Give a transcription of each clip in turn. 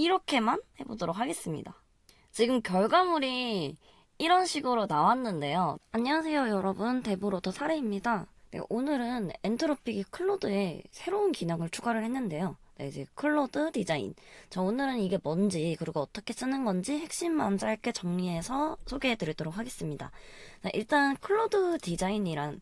이렇게만 해보도록 하겠습니다. 지금 결과물이 이런 식으로 나왔는데요. 안녕하세요 여러분, 데브로더 사례입니다. 네, 오늘은 엔트로피기 클로드에 새로운 기능을 추가를 했는데요. 네, 이제 클로드 디자인. 자, 오늘은 이게 뭔지 그리고 어떻게 쓰는 건지 핵심만 짧게 정리해서 소개해 드리도록 하겠습니다. 자, 일단 클로드 디자인이란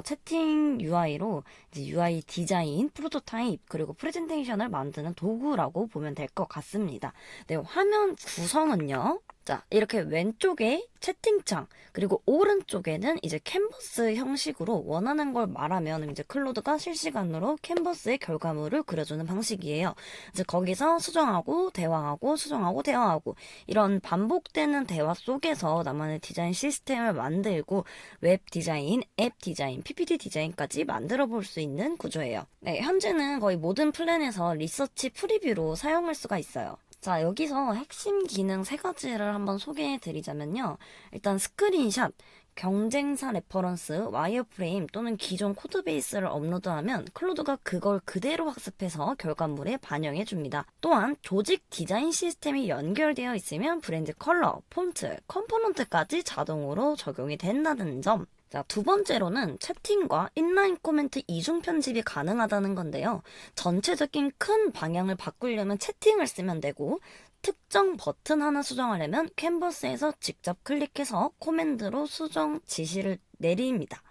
채팅 UI로 이제 UI 디자인, 프로토타입, 그리고 프레젠테이션을 만드는 도구라고 보면 될 것 같습니다. 네, 화면 구성은요. 자, 이렇게 왼쪽에 채팅창, 그리고 오른쪽에는 이제 캔버스 형식으로 원하는 걸 말하면 이제 클로드가 실시간으로 캔버스의 결과물을 그려주는 방식이에요. 이제 거기서 수정하고 대화하고 수정하고 대화하고 이런 반복되는 대화 속에서 나만의 디자인 시스템을 만들고 웹 디자인, 앱 디자인, PPT 디자인까지 만들어 볼 수 있는 구조예요. 네, 현재는 거의 모든 플랜에서 리서치 프리뷰로 사용할 수가 있어요. 자, 여기서 핵심 기능 세 가지를 한번 소개해 드리자면요. 일단 스크린샷, 경쟁사 레퍼런스, 와이어프레임 또는 기존 코드베이스를 업로드하면 클로드가 그걸 그대로 학습해서 결과물에 반영해 줍니다. 또한 조직 디자인 시스템이 연결되어 있으면 브랜드 컬러, 폰트, 컴포넌트까지 자동으로 적용이 된다는 점. 자, 두 번째로는 채팅과 인라인 코멘트 이중 편집이 가능하다는 건데요. 전체적인 큰 방향을 바꾸려면 채팅을 쓰면 되고, 특정 버튼 하나 수정하려면 캔버스에서 직접 클릭해서 코맨드로 수정 지시를 내립니다.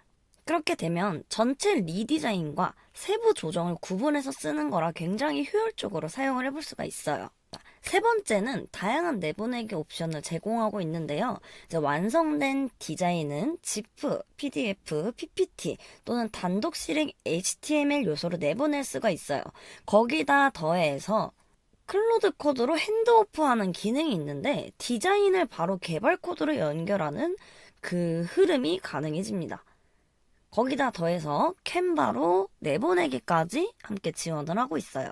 그렇게 되면 전체 리디자인과 세부 조정을 구분해서 쓰는 거라 굉장히 효율적으로 사용을 해볼 수가 있어요. 세 번째는 다양한 내보내기 옵션을 제공하고 있는데요. 이제 완성된 디자인은 지프, PDF, PPT 또는 단독 실행 HTML 요소로 내보낼 수가 있어요. 거기다 더해서 클로드 코드로 핸드오프하는 기능이 있는데 디자인을 바로 개발 코드로 연결하는 그 흐름이 가능해집니다. 거기다 더해서 캔바로 내보내기까지 함께 지원을 하고 있어요.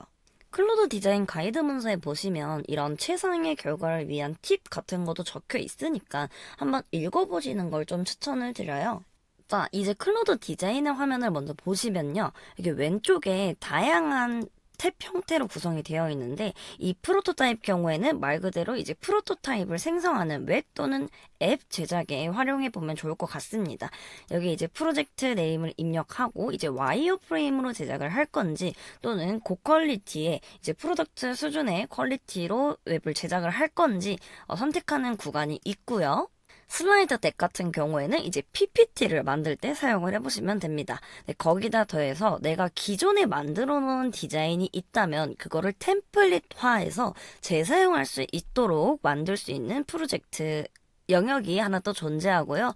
클로드 디자인 가이드 문서에 보시면 이런 최상의 결과를 위한 팁 같은 것도 적혀 있으니까 한번 읽어보시는 걸 좀 추천을 드려요. 자, 이제 클로드 디자인의 화면을 먼저 보시면요. 이게 왼쪽에 다양한 탭 형태로 구성이 되어 있는데 이 프로토타입 경우에는 말 그대로 이제 프로토타입을 생성하는 웹 또는 앱 제작에 활용해 보면 좋을 것 같습니다. 여기 이제 프로젝트 네임을 입력하고 이제 와이어프레임으로 제작을 할 건지 또는 고퀄리티의 이제 프로덕트 수준의 퀄리티로 웹을 제작을 할 건지 선택하는 구간이 있고요. 슬라이드 덱 같은 경우에는 이제 PPT를 만들 때 사용을 해보시면 됩니다. 네, 거기다 더해서 내가 기존에 만들어 놓은 디자인이 있다면 그거를 템플릿화해서 재사용할 수 있도록 만들 수 있는 프로젝트 영역이 하나 또 존재하고요.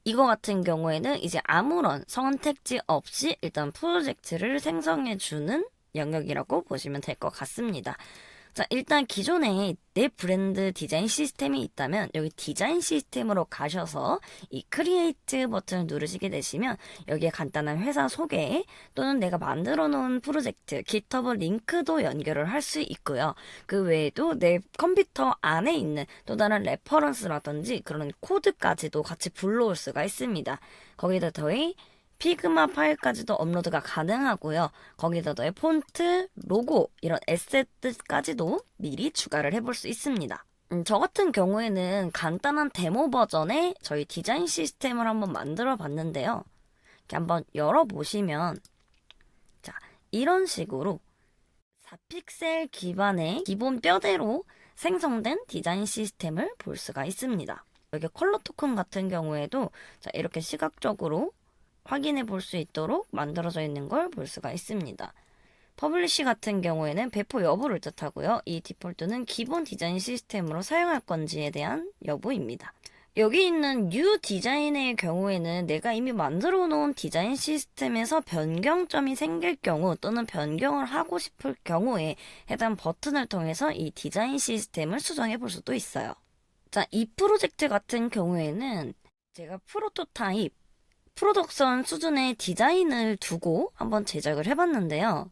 이거 같은 경우에는 이제 아무런 선택지 없이 일단 프로젝트를 생성해주는 영역이라고 보시면 될 것 같습니다. 자, 일단 기존에 내 브랜드 디자인 시스템이 있다면 여기 디자인 시스템으로 가셔서 이 크리에이트 버튼을 누르시게 되시면 여기에 간단한 회사 소개 또는 내가 만들어 놓은 프로젝트, GitHub 링크도 연결을 할 수 있고요. 그 외에도 내 컴퓨터 안에 있는 또 다른 레퍼런스라든지 그런 코드까지도 같이 불러올 수가 있습니다. 거기다 더해 피그마 파일까지도 업로드가 가능하고요. 거기다 더해 폰트, 로고 이런 에셋까지도 미리 추가를 해볼 수 있습니다. 저 같은 경우에는 간단한 데모 버전의 저희 디자인 시스템을 한번 만들어 봤는데요. 이렇게 한번 열어보시면 자, 이런 식으로 4픽셀 기반의 기본 뼈대로 생성된 디자인 시스템을 볼 수가 있습니다. 여기 컬러 토큰 같은 경우에도 자, 이렇게 시각적으로 확인해 볼 수 있도록 만들어져 있는 걸 볼 수가 있습니다. 퍼블리시 같은 경우에는 배포 여부를 뜻하고요. 이 디폴트는 기본 디자인 시스템으로 사용할 건지에 대한 여부입니다. 여기 있는 뉴 디자인의 경우에는 내가 이미 만들어 놓은 디자인 시스템에서 변경점이 생길 경우 또는 변경을 하고 싶을 경우에 해당 버튼을 통해서 이 디자인 시스템을 수정해 볼 수도 있어요. 자, 이 프로젝트 같은 경우에는 제가 프로덕션 수준의 디자인을 두고 한번 제작을 해봤는데요.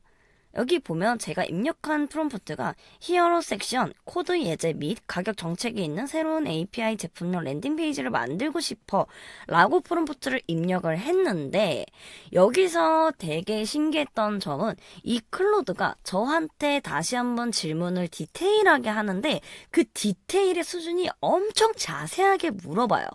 여기 보면 제가 입력한 프롬프트가 히어로 섹션, 코드 예제 및 가격 정책이 있는 새로운 API 제품용 랜딩 페이지를 만들고 싶어 라고 프롬프트를 입력을 했는데, 여기서 되게 신기했던 점은 이 클로드가 저한테 다시 한번 질문을 디테일하게 하는데 그 디테일의 수준이 엄청 자세하게 물어봐요.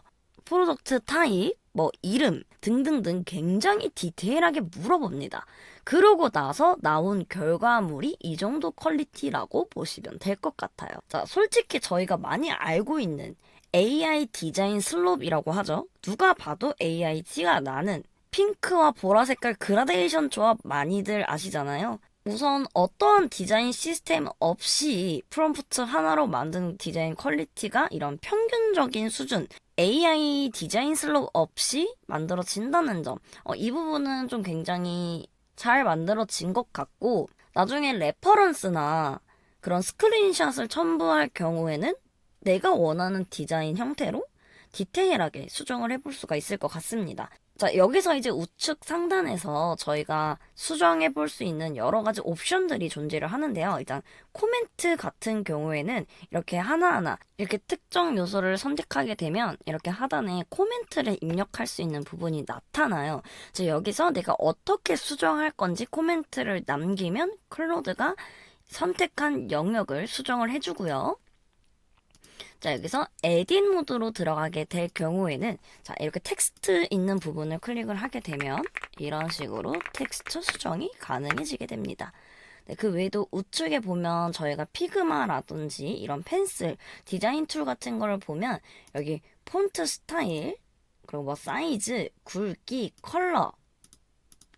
프로덕트 타입, 뭐 이름 등등등 굉장히 디테일하게 물어봅니다. 그러고 나서 나온 결과물이 이 정도 퀄리티라고 보시면 될 것 같아요. 자, 솔직히 저희가 많이 알고 있는 AI 디자인 슬롭이라고 하죠. 누가 봐도 AI 티가 나는 핑크와 보라 색깔 그라데이션 조합 많이들 아시잖아요. 우선 어떠한 디자인 시스템 없이 프롬프트 하나로 만든 디자인 퀄리티가 이런 평균적인 수준, AI 디자인 슬롭 없이 만들어진다는 점, 이 부분은 좀 굉장히 잘 만들어진 것 같고, 나중에 레퍼런스나 그런 스크린샷을 첨부할 경우에는 내가 원하는 디자인 형태로 디테일하게 수정을 해볼 수가 있을 것 같습니다. 자, 여기서 이제 우측 상단에서 저희가 수정해 볼 수 있는 여러 가지 옵션들이 존재를 하는데요. 일단 코멘트 같은 경우에는 이렇게 하나하나 이렇게 특정 요소를 선택하게 되면 이렇게 하단에 코멘트를 입력할 수 있는 부분이 나타나요. 자, 여기서 내가 어떻게 수정할 건지 코멘트를 남기면 클로드가 선택한 영역을 수정을 해주고요. 자, 여기서 에딧 모드로 들어가게 될 경우에는, 자, 이렇게 텍스트 있는 부분을 클릭을 하게 되면 이런 식으로 텍스트 수정이 가능해지게 됩니다. 네, 그 외에도 우측에 보면 저희가 피그마라든지 이런 펜슬, 디자인 툴 같은 걸 보면 여기 폰트 스타일, 그리고 뭐 사이즈, 굵기, 컬러,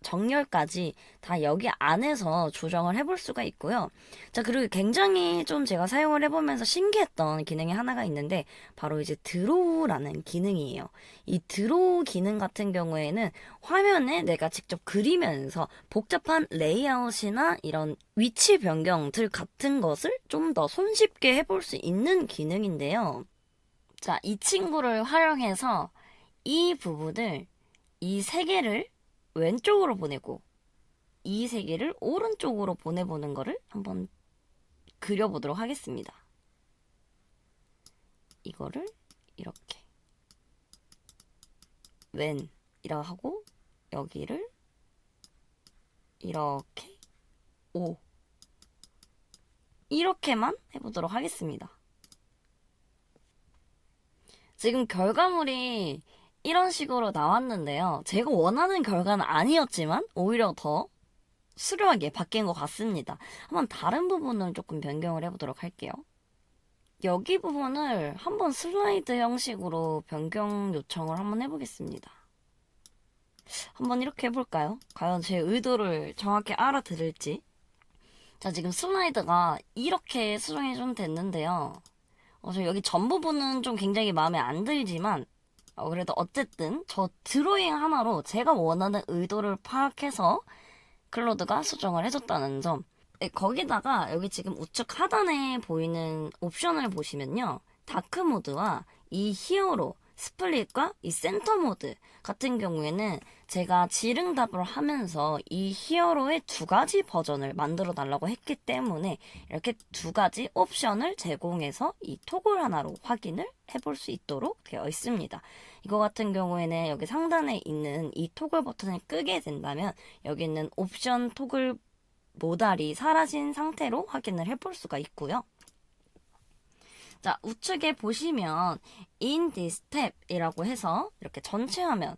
정렬까지 다 여기 안에서 조정을 해볼 수가 있고요. 자, 그리고 굉장히 좀 제가 사용을 해보면서 신기했던 기능이 하나가 있는데 바로 이제 드로우라는 기능이에요. 이 드로우 기능 같은 경우에는 화면에 내가 직접 그리면서 복잡한 레이아웃이나 이런 위치 변경들 같은 것을 좀 더 손쉽게 해볼 수 있는 기능인데요. 자, 이 친구를 활용해서 이 부분을, 이 세 개를 왼쪽으로 보내고 이 세 개를 오른쪽으로 보내보는 거를 한번 그려보도록 하겠습니다. 이거를 이렇게 왼이라고 하고 여기를 이렇게 오, 이렇게만 해보도록 하겠습니다. 지금 결과물이 이런 식으로 나왔는데요. 제가 원하는 결과는 아니었지만 오히려 더 수려하게 바뀐 것 같습니다. 한번 다른 부분을 조금 변경을 해보도록 할게요. 여기 부분을 한번 슬라이드 형식으로 변경 요청을 한번 해보겠습니다. 한번 이렇게 해볼까요? 과연 제 의도를 정확히 알아들을지. 자, 지금 슬라이드가 이렇게 수정이 좀 됐는데요. 저 여기 전 부분은 좀 굉장히 마음에 안 들지만 그래도 어쨌든 저 드로잉 하나로 제가 원하는 의도를 파악해서 클로드가 수정을 해줬다는 점. 네, 거기다가 여기 지금 우측 하단에 보이는 옵션을 보시면요. 다크 모드와 이 히어로, 스플릿과 이 센터 모드 같은 경우에는 제가 질응답을 하면서 이 히어로의 두 가지 버전을 만들어 달라고 했기 때문에 이렇게 두 가지 옵션을 제공해서 이 토글 하나로 확인을 해볼 수 있도록 되어 있습니다. 이거 같은 경우에는 여기 상단에 있는 이 토글 버튼을 끄게 된다면 여기 있는 옵션 토글 모달이 사라진 상태로 확인을 해볼 수가 있고요. 자, 우측에 보시면 in this tab 이라고 해서 이렇게 전체 화면을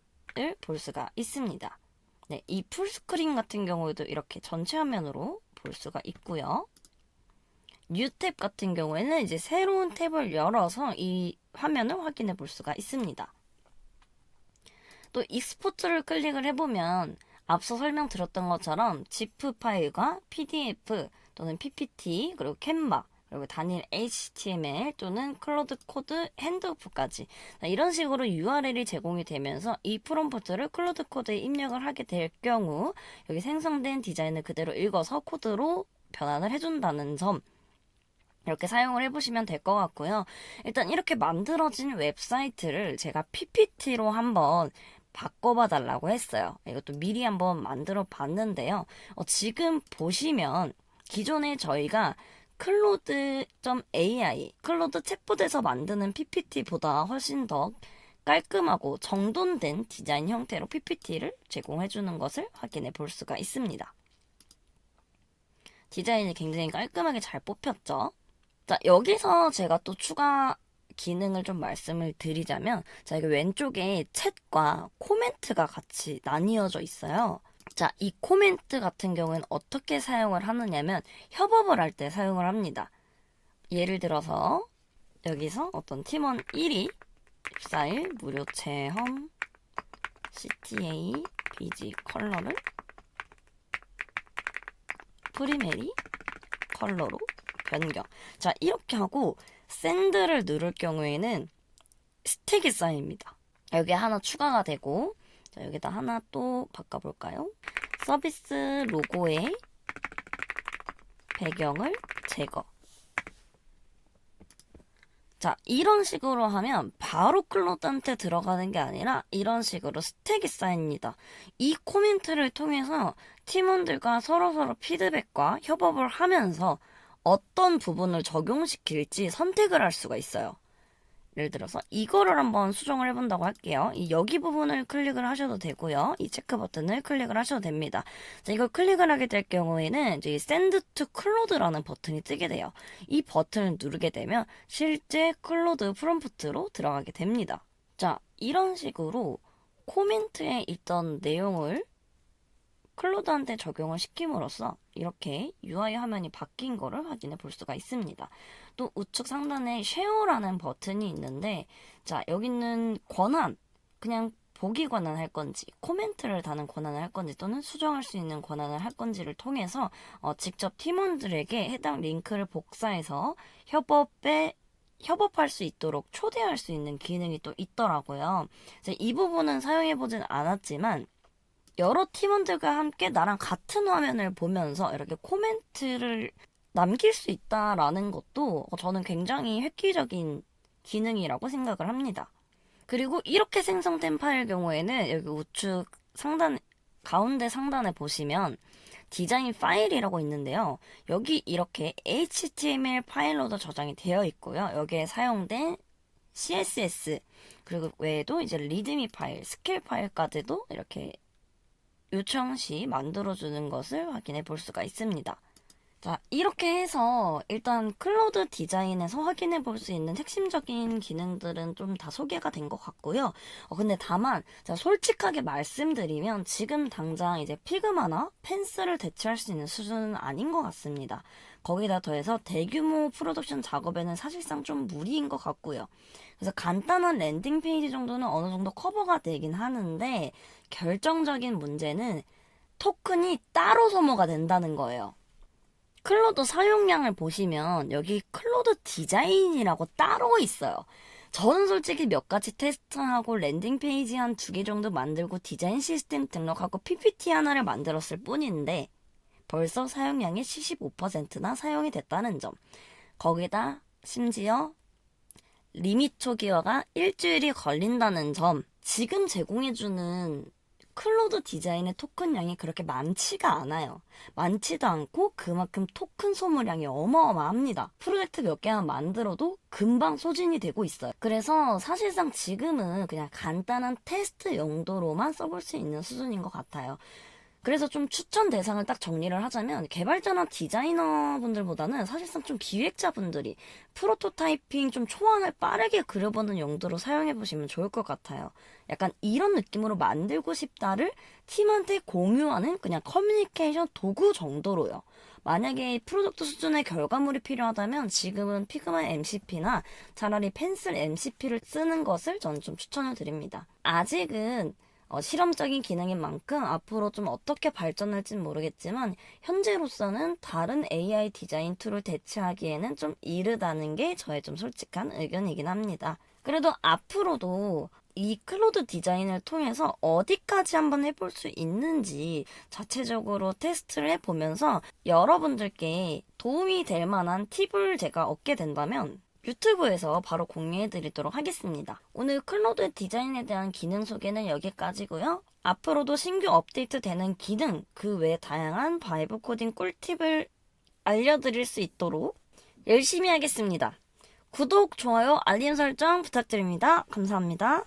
볼 수가 있습니다. 네, 이 풀스크린 같은 경우에도 이렇게 전체 화면으로 볼 수가 있고요. 뉴 탭 같은 경우에는 이제 새로운 탭을 열어서 이 화면을 확인해 볼 수가 있습니다. 또 익스포트를 클릭을 해보면 앞서 설명드렸던 것처럼 zip 파일과 PDF 또는 PPT 그리고 캔바 그리고 단일 HTML 또는 클로드 코드 핸드오프까지 이런 식으로 URL이 제공이 되면서 이 프롬프트를 클로드 코드에 입력을 하게 될 경우 여기 생성된 디자인을 그대로 읽어서 코드로 변환을 해준다는 점 이렇게 사용을 해보시면 될 것 같고요. 일단 이렇게 만들어진 웹사이트를 제가 PPT로 한번 바꿔봐 달라고 했어요. 이것도 미리 한번 만들어 봤는데요. 지금 보시면 기존에 저희가 클로드.ai, 클로드 챗봇에서 만드는 PPT보다 훨씬 더 깔끔하고 정돈된 디자인 형태로 PPT를 제공해주는 것을 확인해 볼 수가 있습니다. 디자인이 굉장히 깔끔하게 잘 뽑혔죠. 자, 여기서 제가 또 추가 기능을 좀 말씀을 드리자면, 자, 여기 왼쪽에 챗과 코멘트가 같이 나뉘어져 있어요. 자, 이 코멘트 같은 경우는 어떻게 사용을 하느냐면, 협업을 할 때 사용을 합니다. 예를 들어서, 여기서 어떤 팀원 1이 14일 무료 체험 CTA BG 컬러를 프리메리 컬러로 변경. 자, 이렇게 하고 샌드를 누를 경우에는 스택이 쌓입니다. 여기에 하나 추가가 되고, 자, 여기다 하나 또 바꿔볼까요? 서비스 로고의 배경을 제거. 자, 이런 식으로 하면 바로 클로드한테 들어가는 게 아니라 이런 식으로 스택이 쌓입니다. 이 코멘트를 통해서 팀원들과 서로서로 피드백과 협업을 하면서 어떤 부분을 적용시킬지 선택을 할 수가 있어요. 예를 들어서 이거를 한번 수정을 해본다고 할게요. 이 여기 부분을 클릭을 하셔도 되고요. 이 체크 버튼을 클릭을 하셔도 됩니다. 자, 이걸 클릭을 하게 될 경우에는 이제 Send to Claude라는 버튼이 뜨게 돼요. 이 버튼을 누르게 되면 실제 클로드 프롬프트로 들어가게 됩니다. 자, 이런 식으로 코멘트에 있던 내용을 클로드한테 적용을 시킴으로써 이렇게 UI 화면이 바뀐 거를 확인해 볼 수가 있습니다. 또 우측 상단에 쉐어라는 버튼이 있는데, 자, 여기는 권한, 그냥 보기 권한 할 건지, 코멘트를 다는 권한을 할 건지, 또는 수정할 수 있는 권한을 할 건지를 통해서 직접 팀원들에게 해당 링크를 복사해서 협업할 수 있도록 초대할 수 있는 기능이 또 있더라고요. 이 부분은 사용해보진 않았지만, 여러 팀원들과 함께 나랑 같은 화면을 보면서 이렇게 코멘트를 남길 수 있다라는 것도 저는 굉장히 획기적인 기능이라고 생각을 합니다. 그리고 이렇게 생성된 파일 경우에는 여기 우측 상단, 가운데 상단에 보시면 디자인 파일이라고 있는데요. 여기 이렇게 HTML 파일로도 저장이 되어 있고요. 여기에 사용된 CSS, 그리고 외에도 이제 리드미 파일, 스케일 파일까지도 이렇게 요청 시 만들어주는 것을 확인해 볼 수가 있습니다. 자, 이렇게 해서 일단 클로드 디자인에서 확인해 볼 수 있는 핵심적인 기능들은 좀 다 소개가 된 것 같고요. 근데 다만, 자, 솔직하게 말씀드리면 지금 당장 이제 피그마나 펜슬을 대체할 수 있는 수준은 아닌 것 같습니다. 거기다 더해서 대규모 프로덕션 작업에는 사실상 좀 무리인 것 같고요. 그래서 간단한 랜딩 페이지 정도는 어느 정도 커버가 되긴 하는데, 결정적인 문제는 토큰이 따로 소모가 된다는 거예요. 클로드 사용량을 보시면 여기 클로드 디자인이라고 따로 있어요. 저는 솔직히 몇 가지 테스트하고 랜딩 페이지 한 2개 정도 만들고 디자인 시스템 등록하고 PPT 하나를 만들었을 뿐인데 벌써 사용량의 75%나 사용이 됐다는 점. 거기다 심지어 리밋 초기화가 일주일이 걸린다는 점. 지금 제공해주는 클로드 디자인의 토큰량이 그렇게 많지가 않아요. 많지도 않고 그만큼 토큰 소모량이 어마어마합니다. 프로젝트 몇 개만 만들어도 금방 소진이 되고 있어요. 그래서 사실상 지금은 그냥 간단한 테스트 용도로만 써볼 수 있는 수준인 것 같아요. 그래서 좀 추천 대상을 딱 정리를 하자면 개발자나 디자이너 분들보다는 사실상 좀 기획자분들이 프로토타이핑 좀 초안을 빠르게 그려보는 용도로 사용해보시면 좋을 것 같아요. 약간 이런 느낌으로 만들고 싶다를 팀한테 공유하는 그냥 커뮤니케이션 도구 정도로요. 만약에 프로덕트 수준의 결과물이 필요하다면 지금은 피그마 MCP나 차라리 펜슬 MCP를 쓰는 것을 저는 좀 추천을 드립니다. 아직은 실험적인 기능인 만큼 앞으로 좀 어떻게 발전할진 모르겠지만 현재로서는 다른 AI 디자인 툴을 대체하기에는 좀 이르다는 게 저의 좀 솔직한 의견이긴 합니다. 그래도 앞으로도 이 클로드 디자인을 통해서 어디까지 한번 해볼 수 있는지 자체적으로 테스트를 해보면서 여러분들께 도움이 될 만한 팁을 제가 얻게 된다면 유튜브에서 바로 공유해드리도록 하겠습니다. 오늘 클로드 디자인에 대한 기능 소개는 여기까지고요. 앞으로도 신규 업데이트 되는 기능, 그 외 다양한 바이브 코딩 꿀팁을 알려드릴 수 있도록 열심히 하겠습니다. 구독, 좋아요, 알림 설정 부탁드립니다. 감사합니다.